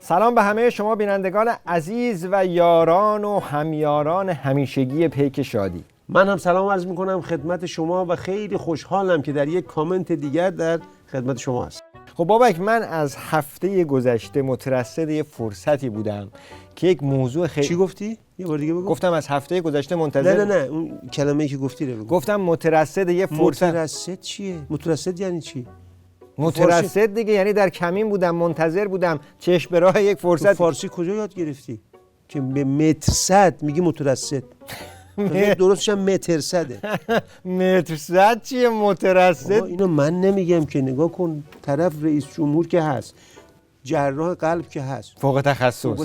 سلام به همه شما بینندگان عزیز و یاران و همیاران همیشگی پیک شادی. من هم سلام عرض میکنم خدمت شما و خیلی خوشحالم که در یک کامنت دیگر در خدمت شما هست. خب بابک، من از هفته گذشته مترصد یه فرصتی بودم که یک موضوع خیلی... چی گفتی؟ یه بار دیگه بگو. گفتم از هفته گذشته منتظر... نه اون کلمه‌ای که گفتی رو بگو. گفتم مترصد یه فرصت. مترصد چیه؟ مترصد یعنی چی؟ مترصد دیگه یعنی در کمین بودم، منتظر بودم، چشم به راه یک فرصت. فارسی کجا یاد گرفتی که به مترصد میگی مترصد؟ درستش هم مترصده. مترصد چیه مترصد؟ اینو من نمیگم که، نگاه کن طرف رئیس جمهور که هست، جراح قلب که هست، فوق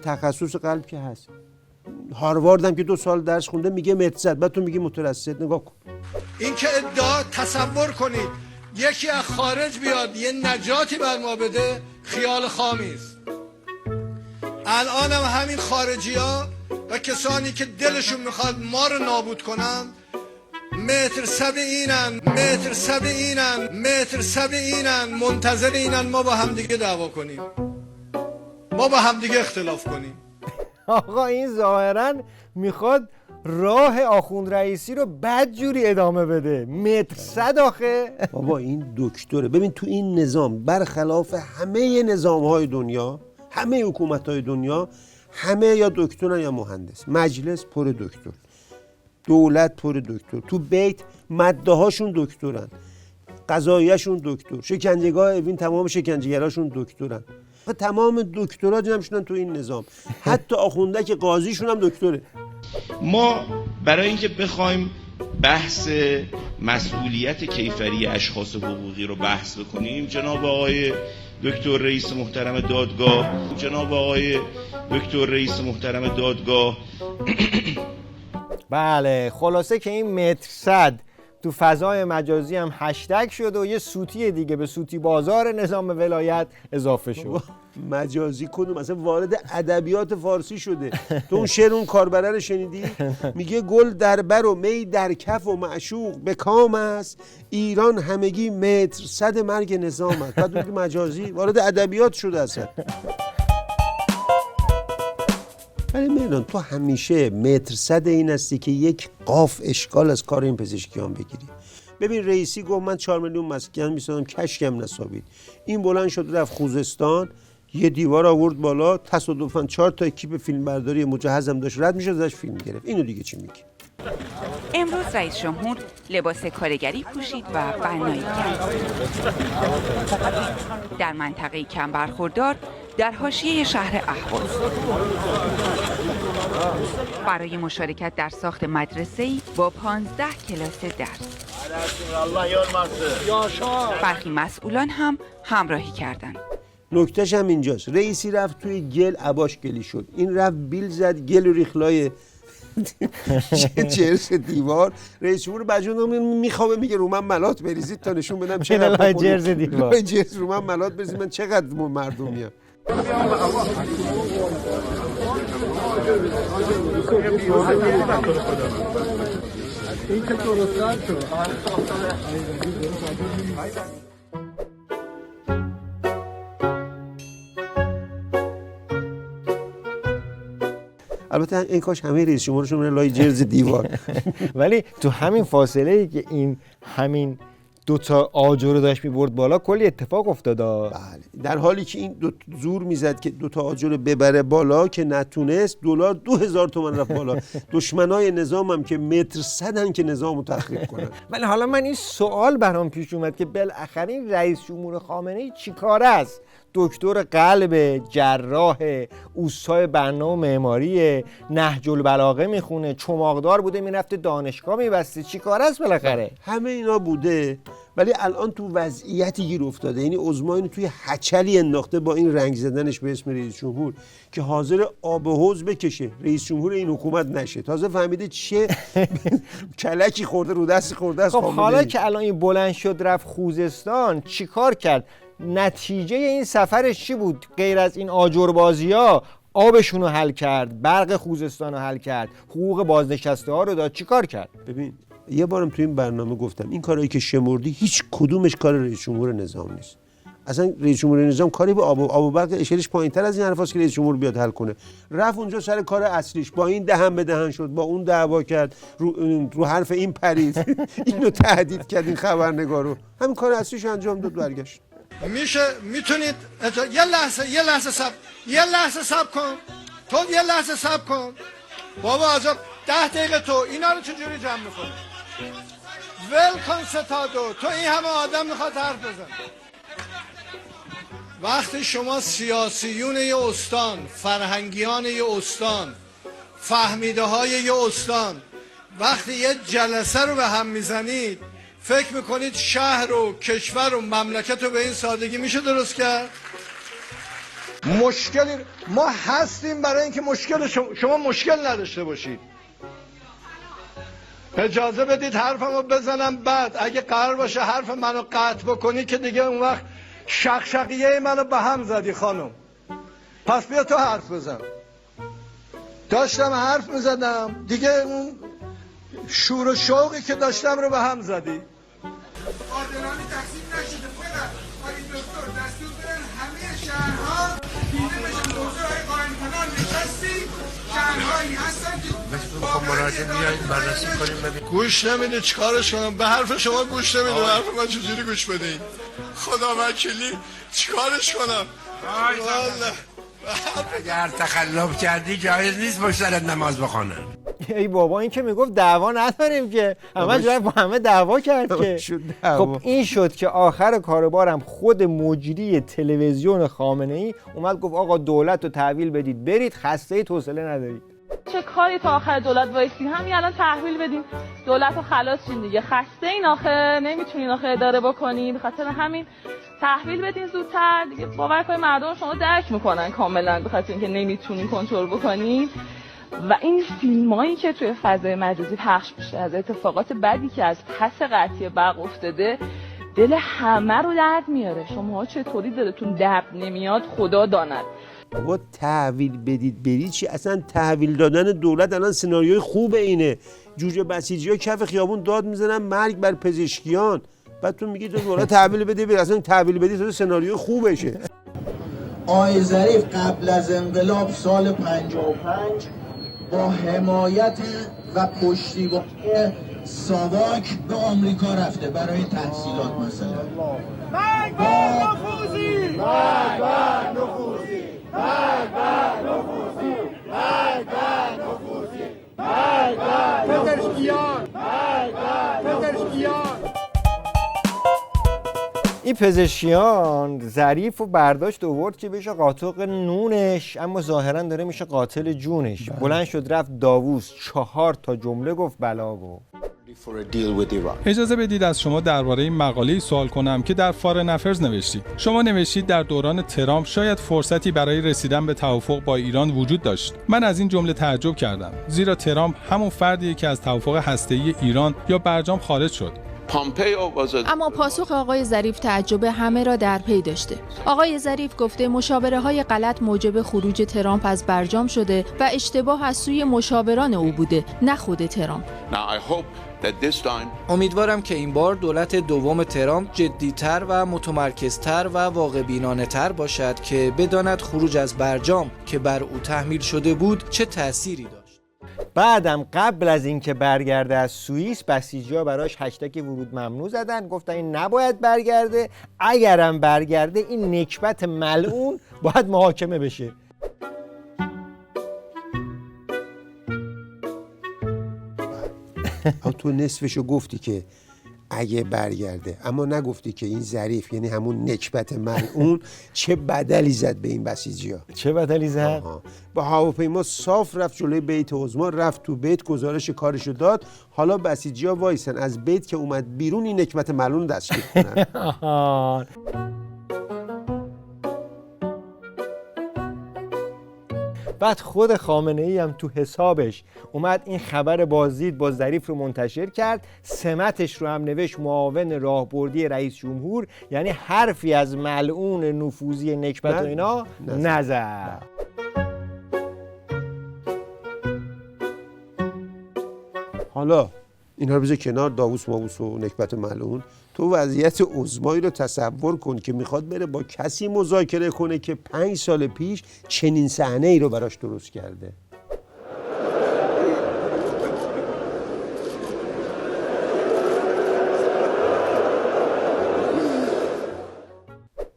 تخصص قلب که هست، هاروارد هم که 2 سال درس خونده میگه مترصد، بعد تو میگی مترصد. نگاه کن این که ادعا، تصور کنید یکی از خارج بیاد یه نجاتی بر ما بده، خیال خامی است. الان هم همین خارجی‌ها و کسانی که دلشون میخواد ما رو نابود کنن متر اینن منتظر اینن ما با همدیگه دعوا کنیم، ما با همدیگه اختلاف کنیم. آقا این ظاهراً میخواد راه آخوند رئیسی رو بدجوری ادامه بده. مترصد آخه بابا این دکتره. ببین تو این نظام برخلاف همه نظام‌های دنیا، همه حکومت‌های دنیا، همه یا دکترن یا مهندس. مجلس پر دکتر، دولت پر دکتر، تو بیت مده‌هاشون دکترن، قضاییه‌شون دکتر، شکنجهگاه اوین تمام شکنجهگراشون دکترن. تمام دکترا جمع شدن تو این نظام. حتی آخونده که قاضیشون هم دکتره. ما برای اینکه بخوایم بحث مسئولیت کیفری اشخاص حقوقی رو بحث بکنیم، جناب آقای دکتر رئیس محترم دادگاه بله، خلاصه که این مترصد تو فضای مجازی هم هشتگ شد و یه سوتی دیگه به سوتی بازار نظام ولایت اضافه شد. مجازی کدوم؟ اصلا وارد ادبیات فارسی شده. تو اون شعر اون کاربره رو شنیدی؟ میگه گل در بر و می در کف و معشوق به کام است، ایران همگی مترصد مرگ نظام است. بعد میگه مجازی وارد ادبیات شده اصلا. ولی میدون تو همیشه مترصد این هستی که یک قاف اشکال از کار این پزشکیان بگیری. ببین رئیسی گفت من 4 میلیون مسکن میسازم، کشکم نسابید. این بلند شد رفت خوزستان، یه دیوار آورد بالا، تصادفاً 4 تا اکیپ فیلمبرداری مجهزم داشت رد میشد ازش فیلم گرفت. اینو دیگه چی میگی؟ امروز رئیس جمهور لباس کارگری پوشید و بنایی کرد. در منطقه کم برخوردار در حاشیه شهر اهواز برای مشارکت در ساخت مدرسه‌ای با 15 کلاس درس برخی مسئولان هم همراهی کردند. نکتهش هم اینجاست، رئیسی رفت توی گل، عباش گلی شد، این رفت بیل زد گل و ریخلای جرس دیوار. رئیس جمهور بجون میخوابه میگه رو من ملات بریزید تا نشون بدم چقدر جرس دیوار جرس رو من ملات بریزید من چقدر مردمیم. البته این کاش همه رئیس جمهورشون بره لای جرز دیوار. ولی تو همین فاصله ای که این همین 2 تا آجر رو داشت میبرد بالا کلی اتفاق افتاد. بله، در حالی که این زور میزد که 2 تا آجر رو ببره بالا که نتونست، دلار 2000 تومان رفت بالا. دشمنای نظام هم که مترصدن که نظامو تخریب کنن. ولی حالا من این سوال برام پیش اومد که بالاخره این رئیس جمهور خامنه‌ای چیکاره است؟ دکتر قلب، جراح، اوستای برنامه معماری، نهج البلاغه میخونه، چماقدار بوده میرفته دانشگاه میبسته، چیکاره است بالاخره؟ همه اینا بوده، ولی الان تو وضعیتی گیر افتاده، یعنی عظما اینو توی هچلی انداخته با این رنگ زدنش به اسم رئیس جمهور که حاضر آب و حوض بکشه رئیس جمهور این حکومت نشه. تازه فهمیده چه کلکی خورده رو دست خورده است. خب حالا که الان این بلند شد رفت خوزستان چیکار کرد؟ نتیجه این سفرش چی بود؟ غیر از این آجربازی‌ها آبشون رو حل کرد، برق خوزستان رو حل کرد، حقوق بازنشسته ها رو داد، چیکار کرد؟ ببین یه بارم تو این برنامه گفتم این کارهایی که شمردی هیچ کدومش کار رئیس جمهور نظام نیست. اصلا رئیس جمهوری نظام کاری به آب و برق اشلش پایین‌تر از این حرفاست که رئیس جمهور بیاد حل کنه. رفت اونجا سر کار اصلیش، با این دهن به دهن شد، با اون دعوا کرد، رو حرف این پرید اینو تهدید کرد این خبرنگارو، همین کار اصلیش انجام داد برگشت. میتونید یه لحظه صبر کن. تو یه لحظه صبر کن بابا عجب. 10 دقیقه تو اینا رو چجوری جمع میکنی؟ ول کن ستادو، تو این همه آدم میخواد حرف بزن. وقتی شما سیاسیون یه استان، فرهنگیان یه استان، فهمیده های یه استان، وقتی یه جلسه رو به هم میزنید فکر میکنید شهر و کشور و مملکت رو به این سادگی میشه درست کرد؟ مشکلی ما هستیم برای اینکه مشکل شما مشکل نداشته باشید. اجازه بدید حرفمو بزنم، بعد اگه قرار باشه حرف منو قطع بکنی که دیگه اون وقت شقشقیه منو به هم زدی خانم. پس بیا تو حرف بزن. داشتم حرف میزدم دیگه، اون شور و شوقی که داشتم رو به هم زدی. آدرانی تقسیم نشده فقط آقای دکتر دستور بدن همه شهرها دیده بشن حضورهای قائم کنان نشستی شهرهایی هستن که بخوام مراجعه بیایید بررسی کنیم ببین. گوش نمیده چیکارش کنم؟ به حرف شما گوش نمیده، حرف من چجوری گوش بدین؟ خدا وکیلی چیکارش کنم؟ والله اگر تخلف کردی جایز نیست پشت سرت نماز بخونن. ای بابا این که میگفت دعوا نداریم که همه جای با همه دعوا کرد که. خب این شد که آخر کاربارم خود مجری تلویزیون خامنه‌ای اومد گفت آقا دولت رو تحویل بدید برید، خسته توسله ندارید. چه کاری تا آخر دولت وایسین؟ همین الان تحویل بدین دولت رو خلاص شین دیگه. خسته این آخه نمیتونین آخه اداره بکنین، به خاطر همین تحویل بدین زودتر دیگه. باور کنید مردم شما درک میکنن کاملا، به خاطر اینکه نمیتونین کنترل بکنین. و این فیلمایی که توی فضای مجازی پخش میشه از اتفاقات بدی که از پس قطعی برق افتاده دل همه رو درد میاره. شما چطوری دلتون درد نمیاد خدا داند. بابا تحویل بدید برید چی؟ اصلا تحویل دادن دولت الان سناریوی خوبه اینه. جوجه بسیجی‌ها کف خیابون داد میزنن مرگ بر پزشکیان، بعد تو میگی تو دولت تحویل بده برید. اصلا تحویل بدید تو سناریوی خوبشه. آقای ظریف قبل از انقلاب سال 55 با حمایت و پشتیبانی ساواک به آمریکا رفته برای تحصیلات مثلا. مرگ بر نفوذی! مرگ بر نفوذی! مرگ بر نفوذی! مرگ بر نفوذی! مرگ بر پزشکیان! مرگ بر پزشکیان! این پزشکیان ظریف رو برداشت آورد که بشه قاطق نونش، اما ظاهرا داره میشه قاتل جونش. بلند شد رفت داووس 4 تا جمله گفت بلا گفت. اجازه بدید از شما درباره این مقاله‌ای سوال کنم که در فارن افرز نوشتید. شما نوشتید در دوران ترامپ شاید فرصتی برای رسیدن به توافق با ایران وجود داشت. من از این جمله تعجب کردم، زیرا ترامپ همون فردیه که از توافق هسته‌ای ایران یا برجام خارج شد. اما پاسخ آقای ظریف تعجب همه را در پی داشته. آقای ظریف گفته مشاوره‌های غلط موجب خروج ترامپ از برجام شده و اشتباه از سوی مشاوران او بوده، نه خود ترامپ. امیدوارم که این بار دولت دوم ترامپ جدی‌تر و متمرکزتر و واقع‌بینانه‌تر باشد که بداند خروج از برجام که بر او تحمیل شده بود چه تأثیری داشت. بعدم قبل از اینکه برگرده از سوئیس بسیجی‌ها براش هشتگ ورود ممنوع زدن، گفتن این نباید برگرده، اگرم برگرده این نکبت ملعون باید محاکمه بشه. تو نصفشو گفتی که اگه برگرده، اما نگفتی که این ظریف یعنی همون نکبت ملعون چه بدلی زد به این بسیجی‌ها. چه بدلی زد؟ با هواپیما صاف رفت جلوی بیت عظما، رفت تو بیت گزارش کارشو داد. حالا بسیجی‌ها وایسن از بیت که اومد بیرون این نکبت ملعون دستگیر کنن. بعد خود خامنه‌ای هم تو حسابش اومد این خبر بازدید با ظریف رو منتشر کرد، سمتش رو هم نوشت معاون راهبردی رئیس جمهور، یعنی حرفی از ملعون نفوذی نکبت و اینا نزد. حالا اینا رو بذار کنار، داووس ماووس و نکبت ملعون. تو وضعیت عظمایی رو تصور کن که میخواد بره با کسی مذاکره کنه که 5 سال پیش چنین صحنه ای رو براش درست کرده.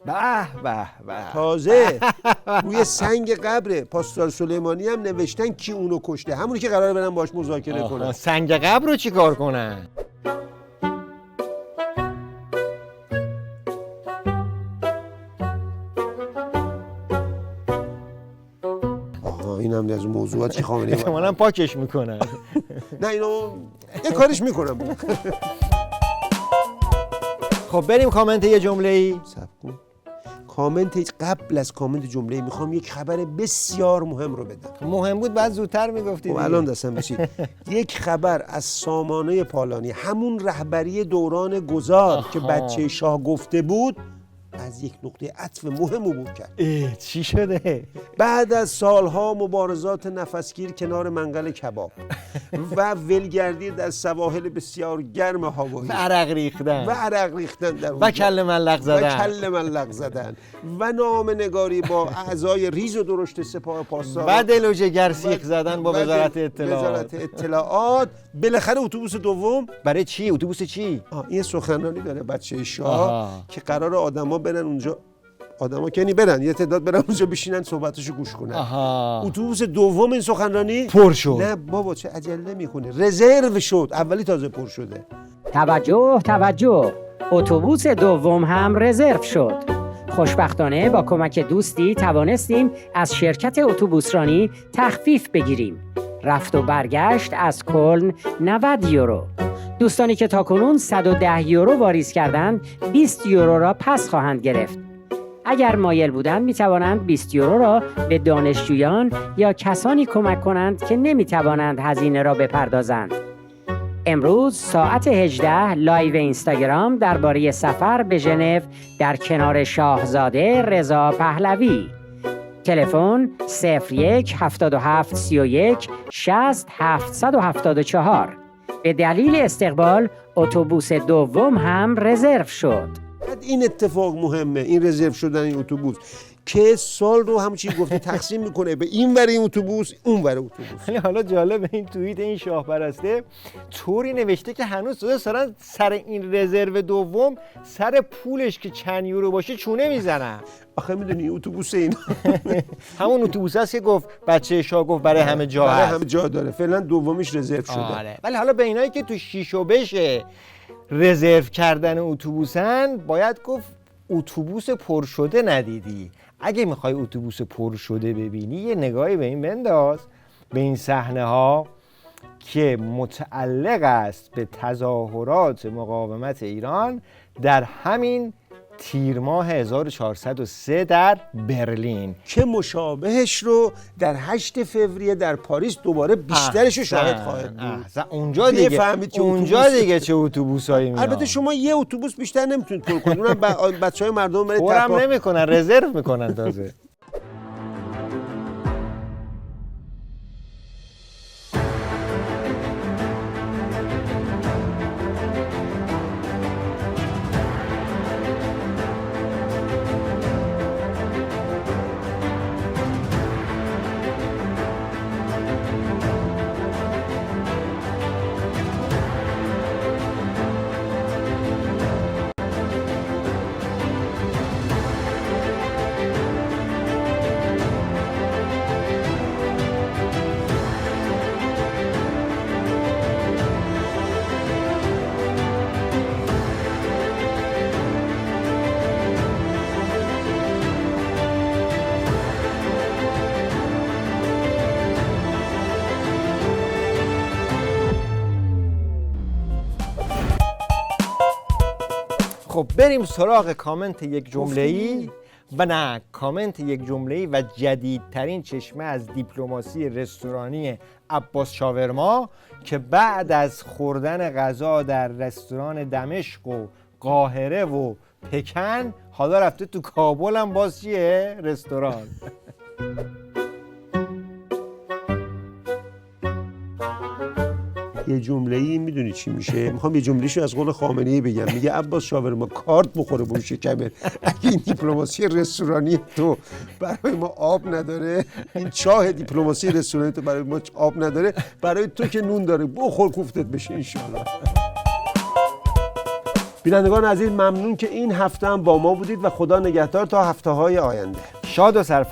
به به به. تازه روی سنگ قبر پاسدار سلیمانی هم نوشتن کی اونو کشته، همونی که قراره برن باش مذاکره کنن. سنگ قبر رو چی کار کنن؟ این هم از موضوعاتی که خامنه‌ای احتمالاً پاکش میکنن. نه اینو یه کارش میکنم. خب بریم کامنت یه جمله‌ای. صبر کن. کامنت قبل از کامنت جمله‌ای میخوام یک خبر بسیار مهم رو بدم. مهم بود بعد زودتر میگفتی. خب الان دستم بشید. یک خبر از سامانه پالانی، همون رهبری دوران گذار که بچه شاه گفته بود، از یک نقطه عطف مهم عبور کرد. چی شده؟ بعد از سالها مبارزات نفسگیر کنار منقل کباب و ولگردی در سواحل بسیار گرم هاوایی و عرق ریختن در و کله ملق زدن و نامه‌نگاری با اعضای ریز و درشت سپاه پاسدار و دل و جگر سیخ زدن با وزارت اطلاعات. بالاخره اتوبوس دوم. برای چی؟ اتوبوس چی؟ این سخنرانی داره بچه شاه که قرار آدما برن اونجا، آدما که برن یه تعداد برن اونجا بشینن صحبتشو گوش کنن. اتوبوس دوم این سخنرانی پر شد. نه بابا چه عجله میکنه، رزرو شد، اولی تازه پر شده. توجه، اتوبوس دوم هم رزرو شد. خوشبختانه با کمک دوستی توانستیم از شرکت اتوبوسرانی تخفیف بگیریم. رفت و برگشت از کلن 90 یورو. دوستانی که تاکنون 110 یورو واریز کردند 20 یورو را پس خواهند گرفت. اگر مایل بودند می توانند 20 یورو را به دانشجویان یا کسانی کمک کنند که نمی توانند هزینه را بپردازند. امروز ساعت 18 لایو اینستاگرام درباره سفر به ژنو در کنار شاهزاده رضا پهلوی. تلفن 01 77 31 60 774. به دلیل استقبال اتوبوس دوم هم رزرو شد. این اتفاق مهمه، این رزرو شدن این اتوبوس که سال رو همچین گفته تقسیم میکنه به این ور این اتوبوس اون ور اتوبوس. حالا جالب این توییت این شاه پرسته طوری نوشته که هنوز دارن سر این رزرو دوم سر پولش که چند یورو باشه چونه میزنن. آخه میدونی اتوبوس این همون اتوبوس است که گفت بچه شاه گفت برای همه جا هست. برای همه جا داره. فعلا دومیش رزرو شده. ولی حالا به اینایی که تو شیشو بشه رزرو کردن اتوبوسن باید گفت اتوبوس پر شده ندیدی. اگه میخوای اتوبوس پر شده ببینی یه نگاهی به این بنداز، به این صحنه ها که متعلق است به تظاهرات مقاومت ایران در همین تیر ماه 1403 در برلین که مشابهش رو در 8 فوریه در پاریس دوباره بیشترش رو شاهد خواهد بود. اونجا دیگه چه اتوبوسایی میاد. البته شما یه اتوبوس بیشتر نمیتونید پر کنید، اونم بچهای مردم برای پرم نمیکنن، رزرو میکنن تازه. خب بریم سراغ کامنت یک جمله‌ای کامنت یک جمله‌ای و جدیدترین چشمه از دیپلماسی رستورانی عباس شاورما که بعد از خوردن غذا در رستوران دمشق و قاهره و پکن حالا رفته تو کابل هم باز چیه؟ رستوران. یه جمله‌ای میدونی چی میشه؟ میخوام یه جمله‌شو از قول خامنه‌ای بگم. میگه عباس شاورما کارت بخوره به شکمت. اگه این دیپلماسی رستورانی تو برای ما آب نداره، این چاه دیپلماسی رستورانی تو برای ما آب نداره، برای تو که نون داره، بخور کوفتت بشه ان شاءالله. بینندگان عزیز، ممنون که این هفته هم با ما بودید و خدا نگهدار تا هفته‌های آینده. شاد و سرفراز.